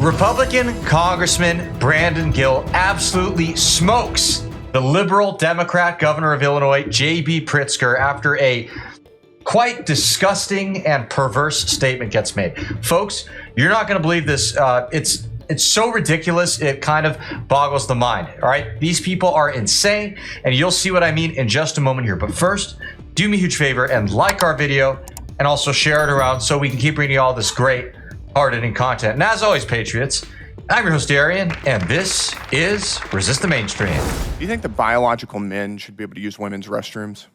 Republican Congressman Brandon Gill absolutely smokes the liberal Democrat governor of Illinois, J.B. Pritzker, after a quite disgusting and perverse statement gets made. Folks, you're not going to believe this. It's so ridiculous, it kind of boggles the mind. All right, these people are insane, and you'll see what I mean in just a moment here. But first, do me a huge favor and like our video, and also share it around so we can keep bringing you all this great, hard-hitting content. And as always, Patriots, I'm your host, Arian, and this is Resist the Mainstream. Do you think that biological men should be able to use women's restrooms?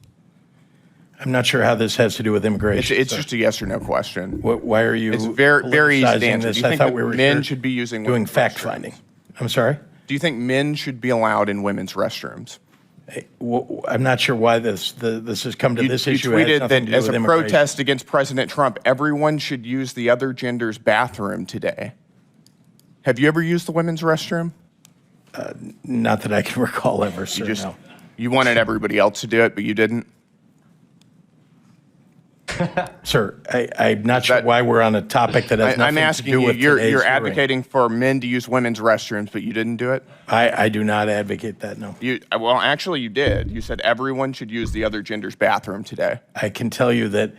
I'm not sure how this has to do with immigration. It's just a yes or no question. Why are you? It's very easy to answer. This? Do you I think thought that we were men should be using doing women's fact restrooms? finding. I'm sorry. Do you think men should be allowed in women's restrooms? I'm not sure why this has come to this issue. You It has tweeted nothing that to do as with a immigration. protest against President Trump, everyone should use the other gender's bathroom today. Have you ever used the women's restroom? Not that I can recall ever, sir. No. You wanted everybody else to do it, but you didn't? Sir, I'm not sure why we're on a topic that has I'm nothing asking to do you, with you're today's hearing. advocating for men to use women's restrooms, but you didn't do it? I do not advocate that, no. Well, actually, you did. You said everyone should use the other gender's bathroom today. I can tell you that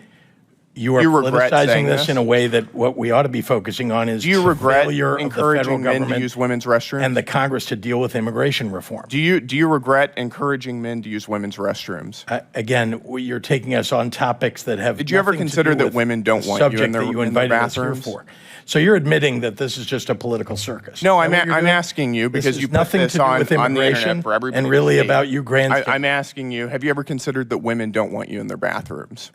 you are regret politicizing saying this this? in a way that what we ought to be focusing on is Do you the regret failure of the federal encouraging men to government use women's restrooms? and the Congress to deal with immigration reform. Do you regret encouraging men to use women's restrooms? Again, you're taking us on topics that have. Did you ever nothing to consider do that with women don't the want you in subject their- that you in their invited us here bathrooms? for? So you're admitting that this is just a political circus? No, Is that what you're I'm doing? asking you This because is you put nothing this to do with on the immigration internet for everybody and really to see. about you grandstanding. I'm asking you, have you ever considered that women don't want you in their bathrooms?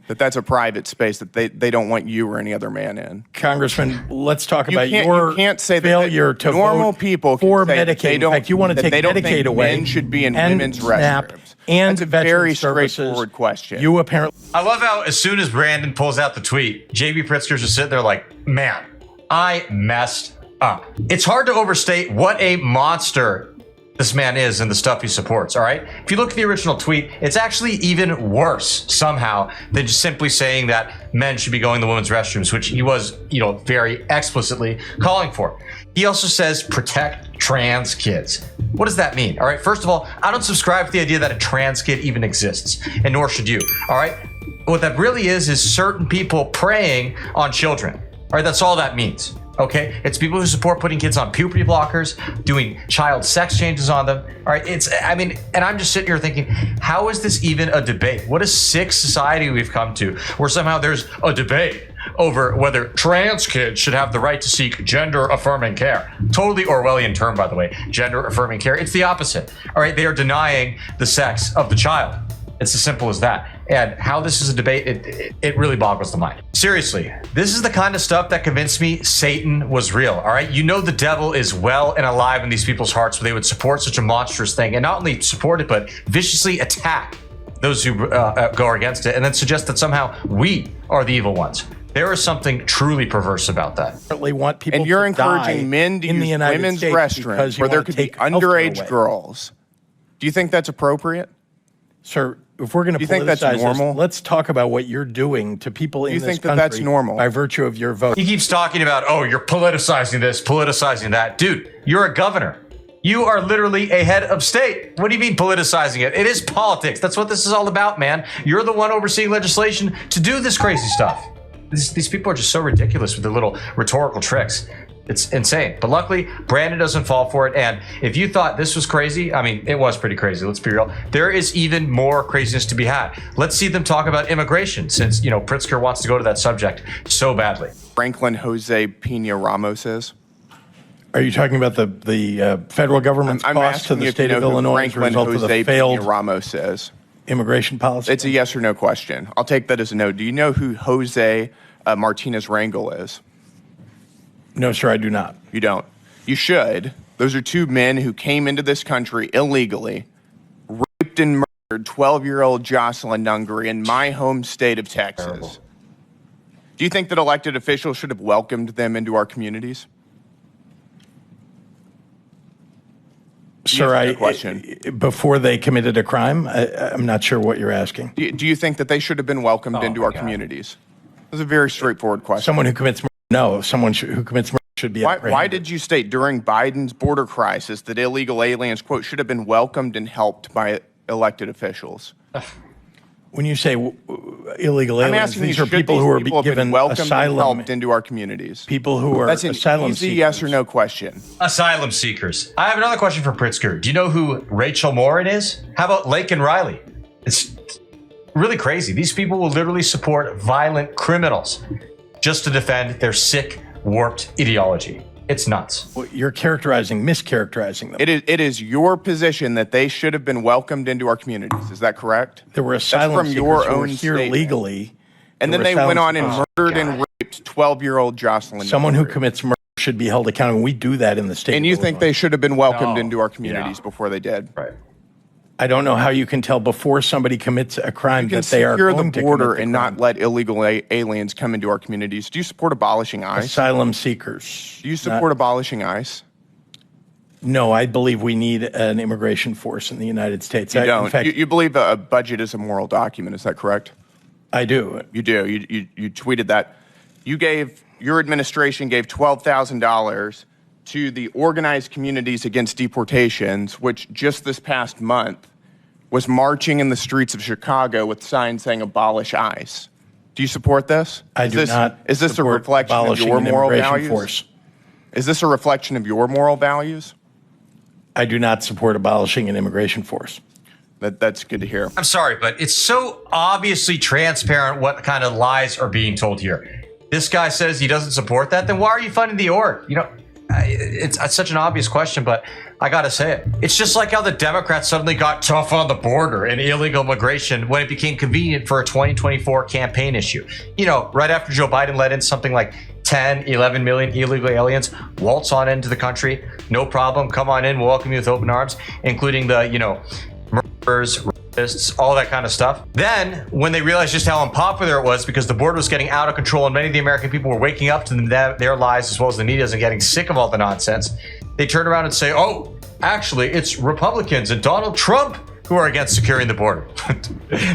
That's a private space that they don't want you or any other man in. Congressman, let's talk about You your can't say that failure to normal vote people can for say that Medicaid. they In don't- fact, you want to that take they don't think Medicaid away. men should be in and women's SNAP restrooms. And That's a veteran very services. straightforward question. You apparently. I love how as soon as Brandon pulls out the tweet, J.B. Pritzker's just sitting there like, man, I messed up. It's hard to overstate what a monster this man is and the stuff he supports, all right? If you look at the original tweet, it's actually even worse somehow than just simply saying that men should be going to women's restrooms, which he was, very explicitly calling for. He also says protect trans kids. What does that mean? All right, first of all, I don't subscribe to the idea that a trans kid even exists, and nor should you, all right? What that really is certain people preying on children. All right, that's all that means. Okay, it's people who support putting kids on puberty blockers, doing child sex changes on them. All right, and I'm just sitting here thinking, how is this even a debate? What a sick society we've come to, where somehow there's a debate over whether trans kids should have the right to seek gender-affirming care. Totally Orwellian term, by the way, gender-affirming care. It's the opposite. All right, they are denying the sex of the child. It's as simple as that. And how this is a debate, it really boggles the mind. Seriously, this is the kind of stuff that convinced me Satan was real, all right? You know the devil is well and alive in these people's hearts where they would support such a monstrous thing and not only support it, but viciously attack those who go against it and then suggest that somehow we are the evil ones. There is something truly perverse about that. Want people And you're to encouraging die men to in the use United women's States restrooms because you where there want to could be take healthcare underage away. girls. Do you think that's appropriate? Sir, if we're going to you think that's politicize normal? this, let's talk about what you're doing to people in you this think that country that's normal? by virtue of your vote. He keeps talking about, oh, you're politicizing this, politicizing that. Dude, you're a governor. You are literally a head of state. What do you mean politicizing it? It is politics. That's what this is all about, man. You're the one overseeing legislation to do this crazy stuff. These people are just so ridiculous with their little rhetorical tricks. It's insane. But luckily, Brandon doesn't fall for it. And if you thought this was crazy, I mean, it was pretty crazy. Let's be real. There is even more craziness to be had. Let's see them talk about immigration since, Pritzker wants to go to that subject so badly. Franklin Jose Pena Ramos is? Are you talking about the federal government's I'm cost to asking the you state if you of know who Illinois as a Franklin result of the Jose failed Pena Ramos is? immigration policy? It's a yes or no question. I'll take that as a no. Do you know who Jose Martinez Rangel is? No, sir, I do not. You don't. You should. Those are two men who came into this country illegally, raped and murdered 12-year-old Jocelyn Nungary in my home state of Texas. Terrible. Do you think that elected officials should have welcomed them into our communities? Sir, question. Before they committed a crime, I'm not sure what you're asking. Do you think that they should have been welcomed into our communities? That's a very straightforward question. Someone who commits murder, no. Someone who commits murder should be Why apprehended. did you state during Biden's border crisis that illegal aliens, quote, should have been welcomed and helped by elected officials? When you say illegal I'm aliens, asking these you, are should people these who are people have been given welcomed and asylum. helped into our communities? People who are That's an asylum easy seekers. yes or no question. Asylum seekers. I have another question for Pritzker. Do you know who Rachel Morin is? How about Lake and Riley? It's really crazy. These people will literally support violent criminals just to defend their sick, warped ideology. It's nuts. Well, you're mischaracterizing them. It is your position that they should have been welcomed into our communities. Is that correct? There were asylum from seekers your who were own here statement. legally. And There then were they went asylum on and seekers. murdered and raped 12-year-old Jocelyn. Someone who Nunnery. commits murder should be held accountable. We do that in the state. And of you think Illinois. they should have been welcomed No. into our communities Yeah. before they did? Right. I don't know how you can tell before somebody commits a crime You can that they are secure going the to border commit the and crime. not let illegal aliens come into our communities. Do you support abolishing ICE? Asylum seekers. Do you support abolishing ICE? No, I believe we need an immigration force in the United States. You don't. In fact, You believe a budget is a moral document. Is that correct? I do. You do. You tweeted that. Your administration gave $12,000 to the organized communities against deportations, which just this past month was marching in the streets of Chicago with signs saying abolish ICE. Do you support this? I do not. Is this a support reflection of abolishing your an moral immigration values? force. Is this a reflection of your moral values? I do not support abolishing an immigration force. That's good to hear. I'm sorry, but it's so obviously transparent what kind of lies are being told here. This guy says he doesn't support that. Then why are you funding the org? You know, it's such an obvious question, but I got to say it. It's just like how the Democrats suddenly got tough on the border and illegal immigration when it became convenient for a 2024 campaign issue. You know, right after Joe Biden let in something like 10, 11 million illegal aliens, waltz on into the country. No problem. Come on in. We'll welcome you with open arms, including the, murderers, rapists, all that kind of stuff. Then, when they realized just how unpopular it was because the border was getting out of control and many of the American people were waking up to their lies as well as the media's and getting sick of all the nonsense, they turn around and say, oh, actually, it's Republicans and Donald Trump who are against securing the border.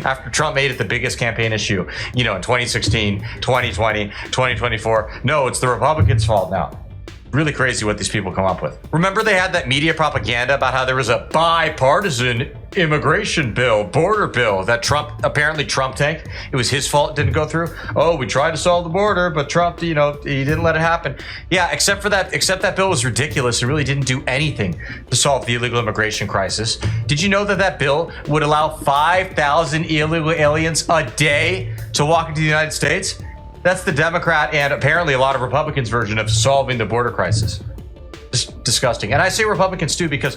After Trump made it the biggest campaign issue, in 2016, 2020, 2024. No, it's the Republicans' fault now. Really crazy what these people come up with. Remember they had that media propaganda about how there was a bipartisan immigration bill, border bill that apparently Trump tanked. It was his fault it didn't go through. Oh, we tried to solve the border, but Trump, he didn't let it happen. Yeah, except that bill was ridiculous and really didn't do anything to solve the illegal immigration crisis. Did you know that bill would allow 5,000 illegal aliens a day to walk into the United States? That's the Democrat and apparently a lot of Republicans' version of solving the border crisis. Just disgusting. And I say Republicans too because,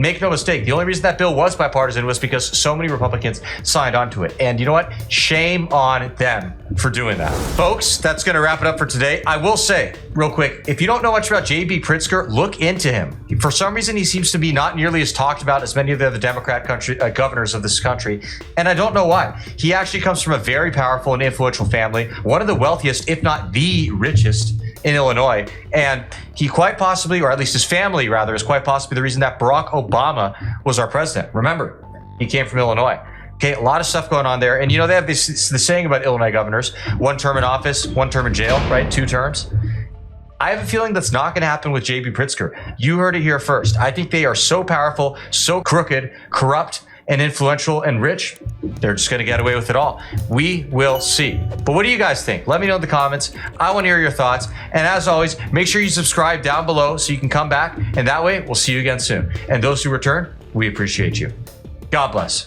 make no mistake, the only reason that bill was bipartisan was because so many Republicans signed onto it. And you know what? Shame on them for doing that. Folks, that's going to wrap it up for today. I will say, real quick, if you don't know much about J.B. Pritzker, look into him. For some reason, he seems to be not nearly as talked about as many of the other Democrat governors of this country. And I don't know why. He actually comes from a very powerful and influential family, one of the wealthiest, if not the richest, in Illinois. And he quite possibly, or at least his family rather, is quite possibly the reason that Barack Obama was our president. Remember, he came from Illinois. Okay, a lot of stuff going on there. And they have the saying about Illinois governors, 1 term in office, 1 term in jail, right? 2 terms. I have a feeling that's not going to happen with J.B. Pritzker. You heard it here first. I think they are so powerful, so crooked, corrupt, and influential and rich, they're just going to get away with it all. We will see. But what do you guys think? Let me know in the comments. I want to hear your thoughts. And as always, make sure you subscribe down below so you can come back. And that way, we'll see you again soon. And those who return, we appreciate you. God bless.